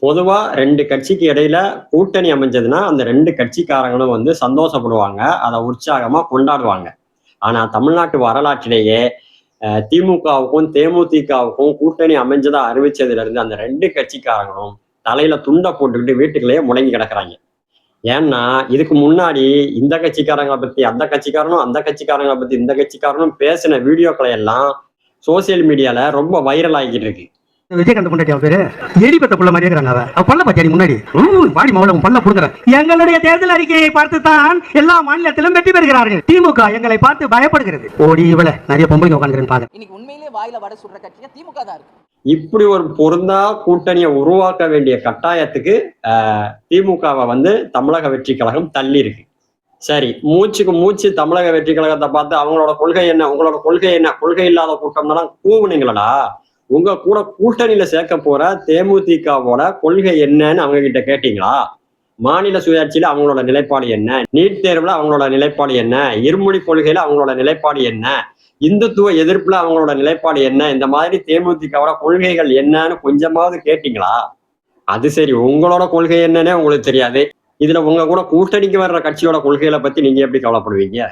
பொதுவா 2 கட்சிக்கு இடையில கூட்டணி அமைஞ்சதுன்னா, அந்த 2 கட்சிக்காரங்களும் வந்து சந்தோஷப்படுவாங்க. அத உற்சாகமா கொண்டாடுவாங்க. ஆனா தமிழ்நாட்டு வரலாற்றிலேயே திமுகவுக்கும், தேமுதிகவுக்கும் கூட்டணி அமைஞ்சதா அறிவிச்சதுல இருந்து அந்த 2 கட்சிக்காரங்களும் தலையில துண்ட போட்டுக்கிட்டு வீட்டுக்குள்ளேயே முடங்கி கிடக்குறாய்ங்க. ஏன்னா, இதுக்கு முன்னாடி இந்த கட்சிக்காரங்கள பத்தி அந்த கட்சிக்காரனும், அந்த கட்சிக்காரங்கள பத்தி இந்த கட்சிக்காரனும் பேசின வீடியோக்களை எல்லாம் சோசியல் மீடியால ரொம்ப வைரல் ஆகிக்கிட்டு இருக்கு. விஜயகாந்த் பொண்டாட்டி அவ பேரு எரிபத்த புள்ள மாதிரி இருக்கிறாங்க. அவ பல்ல பாத்தியாடி முன்னாடி பாடி மவள பல்ல புடுங்குறேன். எங்களுடைய தேர்தல் அறிக்கையை பார்த்து தான் எல்லா மாநிலத்திலும் வெற்றி பெறுகிறார்கள். திமுக எங்களை பார்த்து பயப்படுகிறது. ஓடி இவள நிறைய பொம்பளைங்க உட்கார்ந்துருக்கேன் பாக்க. இன்னைக்கு உண்மையிலேயே வாயில வடை சுடுற கட்சியா திமுக தான் இருக்கு. இப்படி ஒரு பொருந்தா கூட்டணியை உருவாக்க வேண்டிய கட்டாயத்துக்கு திமுகவை வந்து தமிழக வெற்றி கழகம் தள்ளி இருக்கு. சரி, மூச்சுக்கு மூச்சு தமிழக வெற்றி கழகத்தை பார்த்து அவங்களோட கொள்கை என்ன, உங்களோட கொள்கை என்ன, கொள்கை இல்லாத கூட்டம்லாம் கூவுனீங்களடா. உங்க கூட கூட்டணியில சேர்க்க போற தேமுதிகவோட கொள்கை என்னன்னு அவங்க கிட்ட கேட்டீங்களா? மாநில சுயாட்சியில அவங்களோட நிலைப்பாடு என்ன, நீட் தேர்வுல அவங்களோட நிலைப்பாடு என்ன, இருமொழி கொள்கையில அவங்களோட நிலைப்பாடு என்ன, இந்துத்துவ எதிர்ப்புல அவங்களோட நிலைப்பாடு என்ன, இந்த மாதிரி தேமுதிகவோட கொள்கைகள் என்னன்னு கொஞ்சமாவது கேட்டீங்களா? அது சரி, உங்களோட கொள்கை என்னன்னே உங்களுக்கு தெரியாது. இதுல உங்க கூட கூட்டணிக்கு வர்ற கட்சியோட கொள்கைகளை பத்தி நீங்க எப்படி கவலைப்படுவீங்க?